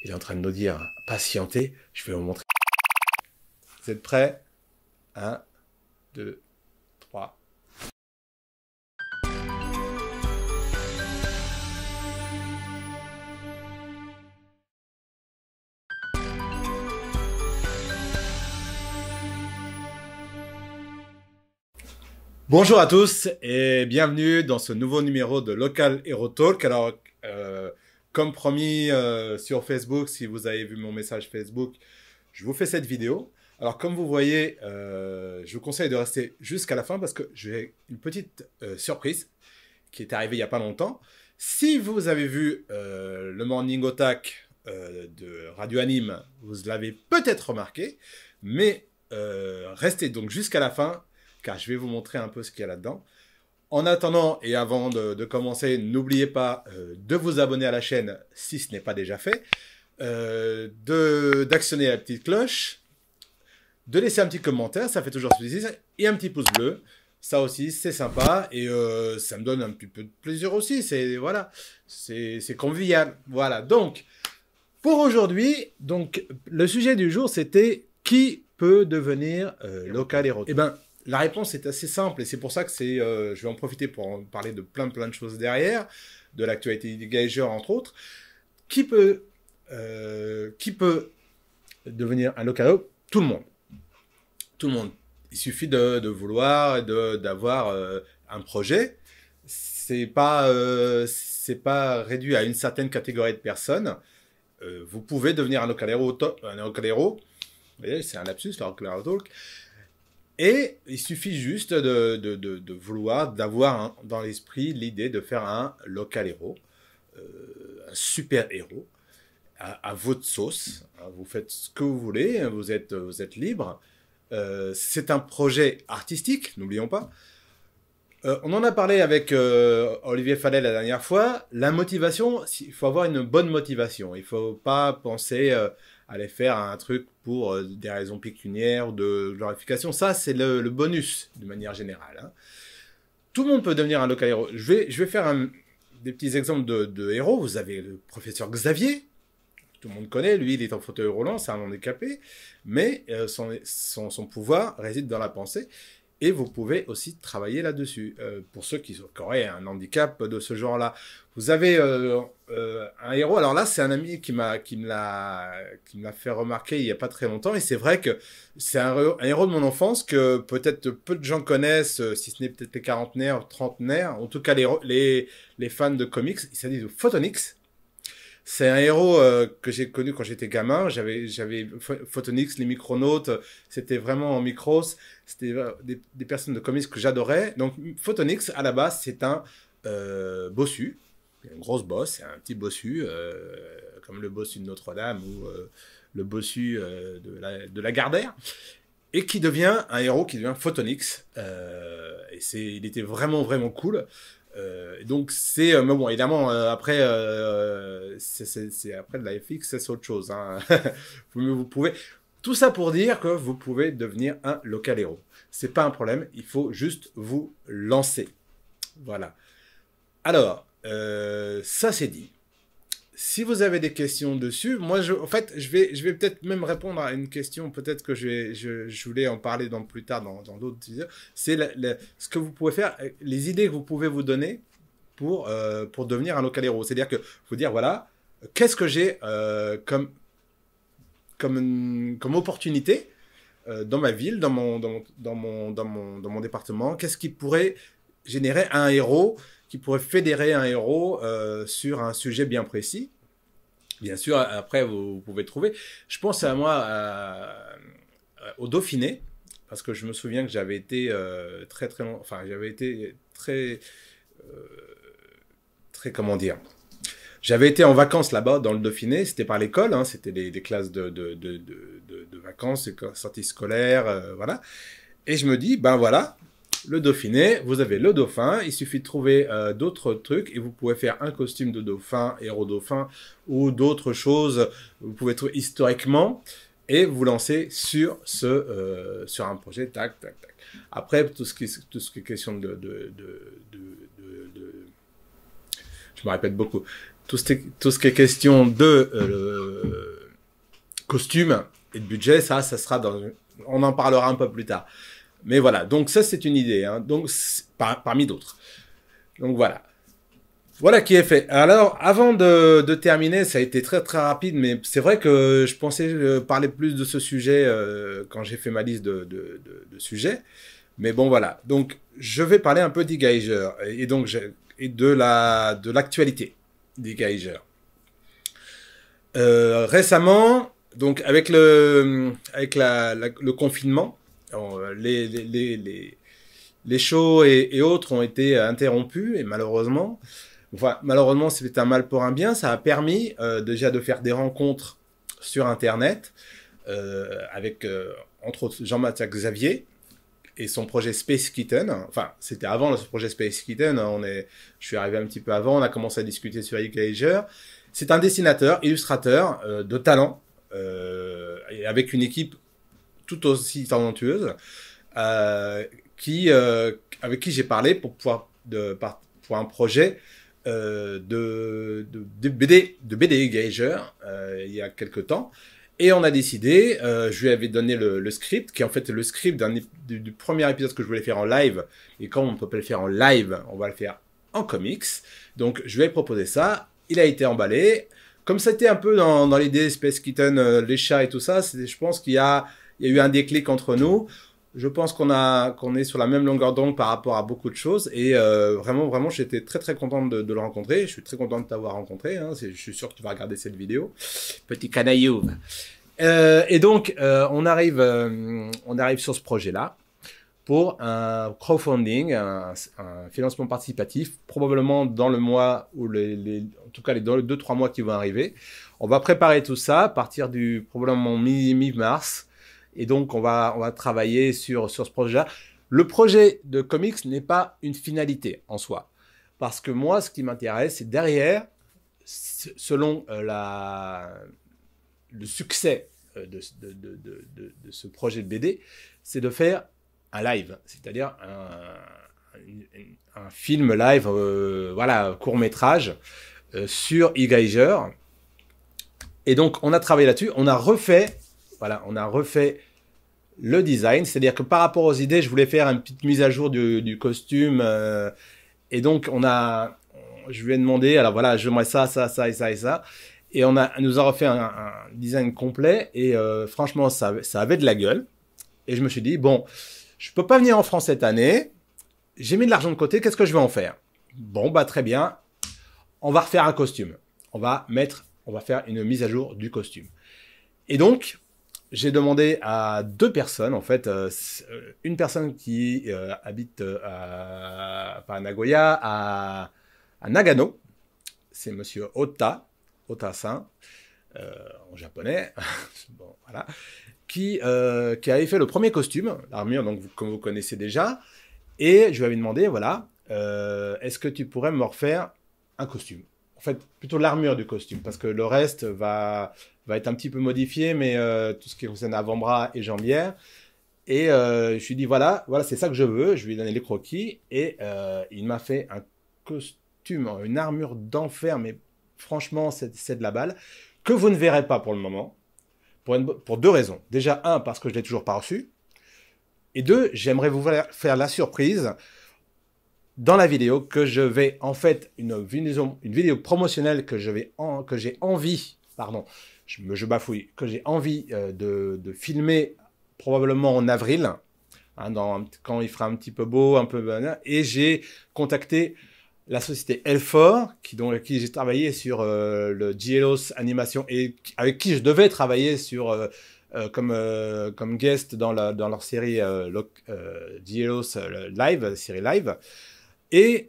Il est en train de nous dire, patientez, je vais vous montrer. Vous êtes prêts? 1, 2, 3. Bonjour à tous et bienvenue dans ce nouveau numéro de Local Hero Talk. Alors, comme promis sur Facebook, si vous avez vu mon message Facebook, je vous fais cette vidéo. Alors, comme vous voyez, je vous conseille de rester jusqu'à la fin parce que j'ai une petite surprise qui est arrivée il n'y a pas longtemps. Si vous avez vu le Morning Attack de Radio Anime, vous l'avez peut-être remarqué, mais restez donc jusqu'à la fin car je vais vous montrer un peu ce qu'il y a là-dedans. En attendant et avant de commencer, n'oubliez pas de vous abonner à la chaîne si ce n'est pas déjà fait, d'actionner la petite cloche, de laisser un petit commentaire, ça fait toujours plaisir, et un petit pouce bleu, ça aussi c'est sympa, et ça me donne un petit peu de plaisir aussi, c'est convivial. Voilà, donc, pour aujourd'hui, donc, le sujet du jour c'était qui peut devenir local hero. Eh ben, la réponse est assez simple et c'est pour ça que je vais en profiter pour en parler de plein de choses derrière, de l'actualité des Geiger entre autres. Qui peut devenir un local hero? Tout le monde. Tout le monde. Il suffit de vouloir et d'avoir un projet. C'est pas réduit à une certaine catégorie de personnes. Vous pouvez devenir un local hero. Vous voyez, c'est un lapsus, le local hero talk. Et il suffit juste de vouloir, d'avoir dans l'esprit l'idée de faire un local héros, un super héros, à votre sauce. Vous faites ce que vous voulez, vous êtes libre. C'est un projet artistique, n'oublions pas. On en a parlé avec Olivier Fallet la dernière fois. La motivation, il faut avoir une bonne motivation. Il ne faut pas penser aller faire un truc pour des raisons pécuniaires ou de glorification. Ça, c'est le bonus, de manière générale. Hein. Tout le monde peut devenir un local héros. Je vais faire des petits exemples de héros. Vous avez le professeur Xavier. Tout le monde connaît. Lui, il est en fauteuil roulant, c'est un handicapé. Mais son pouvoir réside dans la pensée. Et vous pouvez aussi travailler là-dessus. Pour ceux qui auraient un handicap de ce genre-là. Vous avez un héros. Alors là, c'est un ami qui me l'a fait remarquer il n'y a pas très longtemps. Et c'est vrai que c'est un héros de mon enfance que peut-être peu de gens connaissent, si ce n'est peut-être les quarantenaires, trentenaires. En tout cas, les fans de comics. Il s'agit de Photonix. C'est un héros que j'ai connu quand j'étais gamin. J'avais Photonix, les Micronautes. C'était vraiment en micros. C'était des personnes de comics que j'adorais. Donc, Photonix, à la base, c'est un bossu. Une grosse bosse, c'est un petit bossu, comme le bossu de Notre-Dame ou le bossu de la Gardère. Et qui devient un héros, qui devient Photonix. Il était vraiment cool. Donc mais bon, évidemment, après, après de la FX, c'est autre chose. Hein. vous pouvez... Tout ça pour dire que vous pouvez devenir un local héros. C'est pas un problème, il faut juste vous lancer. Voilà. Alors, ça c'est dit. Si vous avez des questions dessus, moi, en fait, je vais peut-être même répondre à une question, peut-être que je voulais en parler plus tard dans d'autres vidéos. C'est ce que vous pouvez faire, les idées que vous pouvez vous donner pour devenir un local héros. C'est-à-dire que vous dire, voilà, qu'est-ce que j'ai comme opportunité dans ma ville, dans mon département, qu'est-ce qui pourrait générer un héros, qui pourrait fédérer un héros sur un sujet bien précis. Bien sûr, après, vous pouvez trouver. Je pense à moi, au Dauphiné, parce que je me souviens que j'avais été j'avais été comment dire, j'avais été en vacances là-bas, dans le Dauphiné, c'était par l'école, hein, c'était des classes de vacances, sorties scolaires, voilà. Et je me dis, ben voilà, le Dauphiné, vous avez le dauphin, il suffit de trouver d'autres trucs et vous pouvez faire un costume de dauphin, héros dauphin ou d'autres choses, vous pouvez trouver historiquement et vous lancer sur un projet, tac. Après, tout ce qui est question je me répète beaucoup. Tout ce qui est question de costume et de budget, ça sera on en parlera un peu plus tard. Mais voilà, donc ça c'est une idée, hein. Donc parmi d'autres. Donc voilà. Voilà qui est fait. Alors, avant de terminer, ça a été très très rapide, mais c'est vrai que je pensais parler plus de ce sujet quand j'ai fait ma liste de sujets. Mais bon, voilà. Donc, je vais parler un peu d'eGeiger et donc de l'actualité d'eGeiger. Récemment, donc avec le confinement, les shows et autres ont été interrompus et malheureusement. Enfin, malheureusement, c'est un mal pour un bien. Ça a permis déjà de faire des rencontres sur Internet avec, entre autres, Jean-Mathieu Xavier et son projet Space Kitten. Enfin, c'était avant le projet Space Kitten. Je suis arrivé un petit peu avant. On a commencé à discuter sur eGeiger. C'est un dessinateur, illustrateur de talent et avec une équipe tout aussi talentueuse avec qui j'ai parlé pour un projet de BD eGeiger il y a quelques temps. Et on a décidé, je lui avais donné le script, qui est en fait le script du premier épisode que je voulais faire en live. Et comme on ne peut pas le faire en live, on va le faire en comics. Donc je lui ai proposé ça, il a été emballé. Comme c'était un peu dans l'idée Space Kitten, les chats et tout ça, je pense qu'il y a eu un déclic entre nous. Je pense qu'on est sur la même longueur d'onde par rapport à beaucoup de choses et vraiment j'étais très très content de le rencontrer. Je suis très content de t'avoir rencontré, hein. Je suis sûr que tu vas regarder cette vidéo. Petit canaillou. Et donc on arrive sur ce projet-là pour un crowdfunding, un financement participatif, probablement dans le mois ou en tout cas les 2-3 mois qui vont arriver. On va préparer tout ça à partir du probablement mi-mars. Et donc, on va travailler sur ce projet-là. Le projet de comics n'est pas une finalité en soi. Parce que moi, ce qui m'intéresse, c'est derrière, selon le succès de ce projet de BD, c'est de faire un live. C'est-à-dire un film live, voilà, court-métrage sur eGeiger. Et donc, on a travaillé là-dessus. On a refait le design, c'est-à-dire que par rapport aux idées, je voulais faire une petite mise à jour du costume, et donc je lui ai demandé, alors voilà, j'aimerais ça et ça et ça, et nous a refait un design complet, et franchement, ça avait de la gueule, et je me suis dit, bon, je peux pas venir en France cette année, j'ai mis de l'argent de côté, qu'est-ce que je vais en faire? Bon, bah très bien, on va refaire un costume, on va faire une mise à jour du costume. Et donc, j'ai demandé à 2 personnes, en fait, une personne qui habite pas à Nagoya, à Nagano, c'est monsieur Ota-san, en japonais, bon, voilà, qui avait fait le premier costume, l'armure, donc comme vous connaissez déjà, et je lui avais demandé, voilà, est-ce que tu pourrais me refaire un costume? En fait, plutôt l'armure du costume, parce que le reste va être un petit peu modifié, mais tout ce qui concerne avant-bras et jambières. Et je lui ai dit, voilà, c'est ça que je veux. Je lui ai donné les croquis et il m'a fait un costume, une armure d'enfer, mais franchement, c'est de la balle, que vous ne verrez pas pour le moment, pour 2 raisons. Déjà, 1, parce que je ne l'ai toujours pas reçu. Et 2, j'aimerais vous faire la surprise dans la vidéo que je vais, en fait, une vidéo promotionnelle que j'ai envie, pardon, je bafouille, que j'ai envie de filmer probablement en avril, hein, quand il fera un petit peu beau, un peu, et j'ai contacté la société Elfor, avec qui j'ai travaillé sur le Gielos animation et avec qui je devais travailler sur comme guest dans leur série Gielos live, série live. Et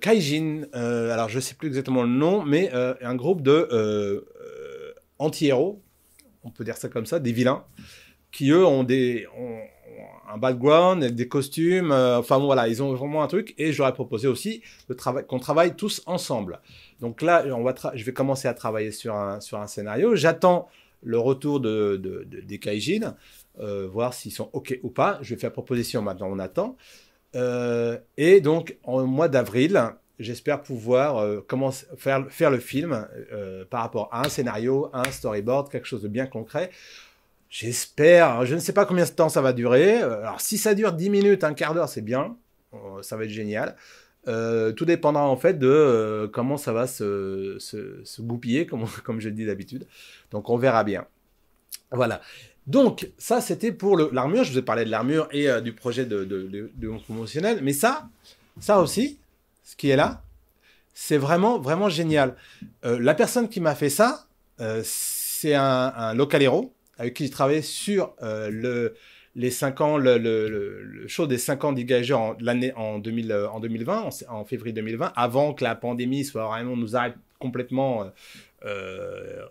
Kaijin, alors je ne sais plus exactement le nom, mais un groupe de anti-héros, on peut dire ça comme ça, des vilains, qui eux ont un background, des costumes, enfin bon, voilà, ils ont vraiment un truc, et j'aurais proposé aussi qu'on travaille tous ensemble. Donc là, je vais commencer à travailler sur un scénario, j'attends le retour des Kaijin, voir s'ils sont OK ou pas, je vais faire proposition maintenant, on attend. Et donc, en mois d'avril, j'espère pouvoir faire le film par rapport à un scénario, à un storyboard, quelque chose de bien concret. J'espère, je ne sais pas combien de temps ça va durer. Alors si ça dure 10 minutes, un quart d'heure, c'est bien. Ça va être génial. Tout dépendra en fait de comment ça va se goupiller, comme je le dis d'habitude. Donc on verra bien. Voilà. Donc ça c'était pour l'armure. Je vous ai parlé de l'armure et du projet de mon promotionnel. Mais ça aussi, ce qui est là, c'est vraiment, vraiment génial. La personne qui m'a fait ça, c'est un local héros avec qui j'ai travaillé sur les 5 ans, le show des 5 ans d'E-Gager en 2020, en février 2020, avant que la pandémie soit vraiment nous arrête complètement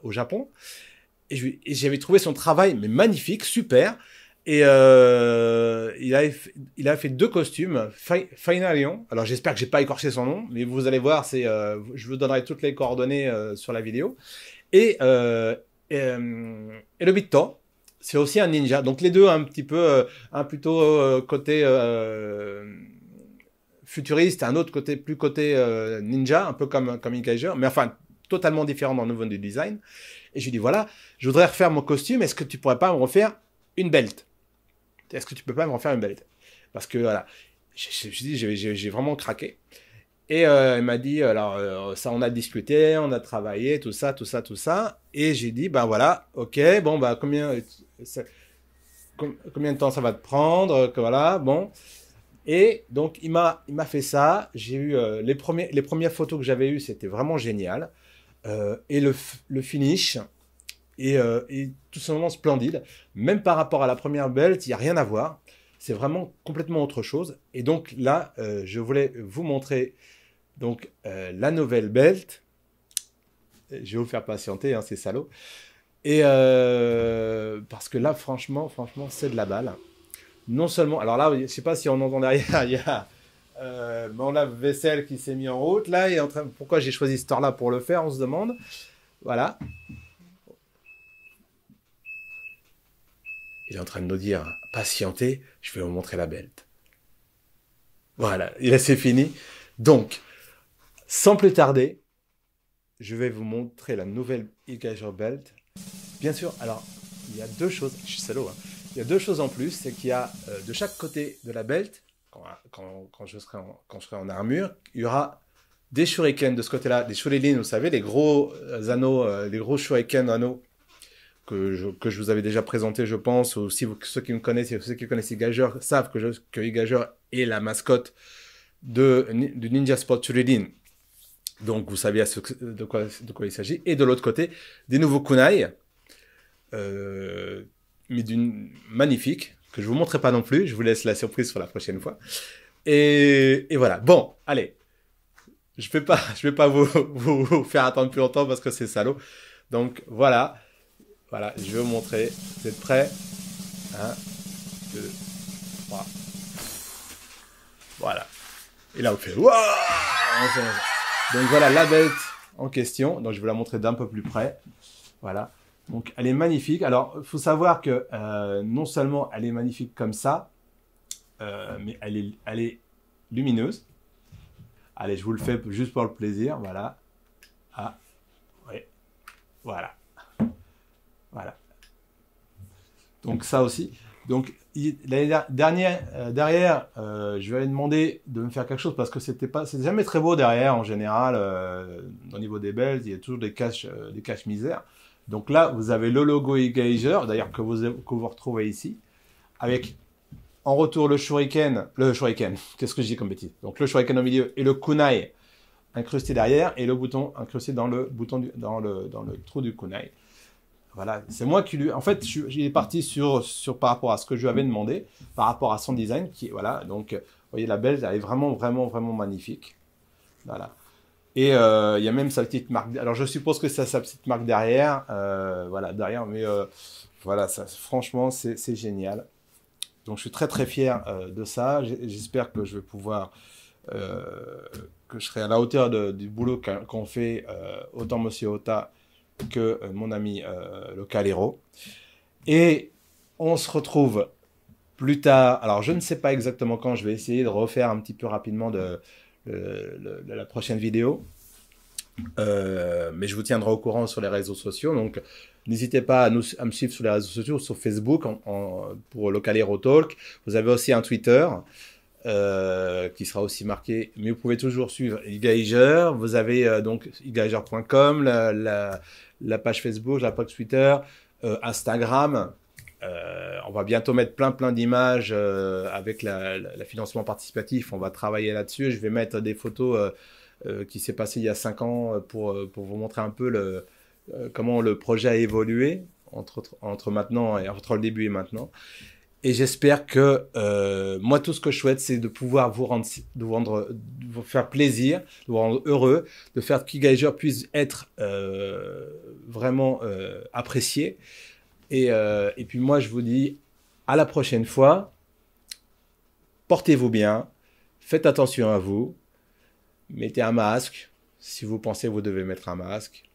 au Japon. Et j'avais trouvé son travail mais magnifique, super. Et il a fait 2 costumes, Finalion. Alors j'espère que j'ai pas écorché son nom, mais vous allez voir, je vous donnerai toutes les coordonnées sur la vidéo. Et le Bitto, c'est aussi un ninja. Donc les deux un petit peu, un plutôt côté futuriste, un autre plus côté ninja, un peu comme Ikager, mais enfin totalement différent dans le niveau du design. Et je lui dis voilà, je voudrais refaire mon costume, est-ce que tu pourrais pas me refaire une belt? Est-ce que tu peux pas me refaire une belt? Parce que voilà, j'ai vraiment craqué. Et il m'a dit, alors ça on a discuté, on a travaillé, tout ça. Et j'ai dit, ben voilà, ok, bon, bah combien de temps ça va te prendre, que voilà, bon. Et donc il m'a fait ça. J'ai eu les premières photos que j'avais eues, c'était vraiment génial. Et le finish est tout simplement splendide. Même par rapport à la première belt, il n'y a rien à voir. C'est vraiment complètement autre chose. Et donc là, je voulais vous montrer donc la nouvelle belt. Je vais vous faire patienter, hein, c'est salaud. Et parce que là, franchement, c'est de la balle. Non seulement, alors là, je ne sais pas si on entend derrière, il y a mon lave-vaisselle qui s'est mis en route. Là, il est en train. Pourquoi j'ai choisi ce temps-là pour le faire, on se demande. Voilà. Il est en train de nous dire, patientez, je vais vous montrer la belt. Voilà, et là c'est fini. Donc, sans plus tarder, je vais vous montrer la nouvelle E-Gager Belt. Bien sûr, alors, il y a 2 choses, je suis salaud, hein. Il y a 2 choses en plus, c'est qu'il y a de chaque côté de la belt, quand je serai en armure, il y aura des shurikens de ce côté-là, des shurikens, vous savez, les gros anneaux, les gros shuriken anneaux, que je vous avais déjà présenté, je pense, ou si ceux qui me connaissent, ceux qui connaissent E-Gager savent que E-Gager est la mascotte du Ninja Sport Shuriken. Donc vous savez de quoi il s'agit. Et de l'autre côté, des nouveaux kunai, mais d'une magnifique, que je vous montrerai pas non plus, je vous laisse la surprise pour la prochaine fois. Et voilà, bon, allez, je vais pas vous faire attendre plus longtemps parce que c'est salaud. Donc voilà, je vais vous montrer. Vous êtes prêts? 1, 2, 3. Voilà. Et là, on fait waouh! Donc voilà la belt en question. Donc je vais la montrer d'un peu plus près. Voilà. Donc elle est magnifique. Alors il faut savoir que non seulement elle est magnifique comme ça, mais elle est lumineuse. Allez, je vous le fais juste pour le plaisir. Voilà. Ah, oui. Voilà. Voilà. Donc ça aussi. Donc derrière, je vais demander de me faire quelque chose parce que c'est jamais très beau derrière en général. Au niveau des belts, il y a toujours des caches misères. Donc là, vous avez le logo E-Gager, d'ailleurs que vous retrouvez ici, avec en retour le shuriken, qu'est-ce que je dis comme bêtise? Donc le shuriken au milieu et le kunai incrusté derrière et le bouton incrusté dans le trou du kunai. Voilà, c'est moi qui lui. En fait, il est parti sur par rapport à ce que je lui avais demandé, par rapport à son design, voilà. Donc, vous voyez, la belle, elle est vraiment, vraiment, vraiment magnifique. Voilà. Et il y a même sa petite marque. Alors, je suppose que c'est sa petite marque derrière. Voilà, derrière. Mais voilà, ça, franchement, c'est génial. Donc, je suis très, très fier de ça. J'espère que je vais pouvoir. Que je serai à la hauteur du boulot qu'on fait autant Monsieur Ota que mon ami local héros. Et on se retrouve plus tard. Alors, je ne sais pas exactement quand. Je vais essayer de refaire un petit peu rapidement la prochaine vidéo. Mais je vous tiendrai au courant sur les réseaux sociaux. Donc, n'hésitez pas à me suivre sur les réseaux sociaux, sur Facebook pour Local Hero Talk. Vous avez aussi un Twitter qui sera aussi marqué. Mais vous pouvez toujours suivre eGager. Vous avez donc eGager.com, la page Facebook, la page Twitter, Instagram. On va bientôt mettre plein d'images avec le financement participatif. On va travailler là-dessus. Je vais mettre des photos qui s'est passé il y a 5 ans pour vous montrer un peu comment le projet a évolué entre maintenant et entre le début et maintenant. Et j'espère que moi, tout ce que je souhaite, c'est de pouvoir de vous faire plaisir, de vous rendre heureux, de faire que eGager puisse être vraiment apprécié. Et puis moi, je vous dis à la prochaine fois. Portez-vous bien, faites attention à vous. Mettez un masque. Si vous pensez que vous devez mettre un masque,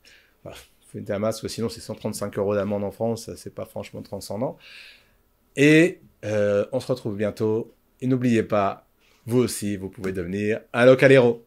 mettez un masque, sinon c'est 135 € d'amende en France, c'est pas franchement transcendant. Et on se retrouve bientôt. Et n'oubliez pas, vous aussi, vous pouvez devenir un Local Hero.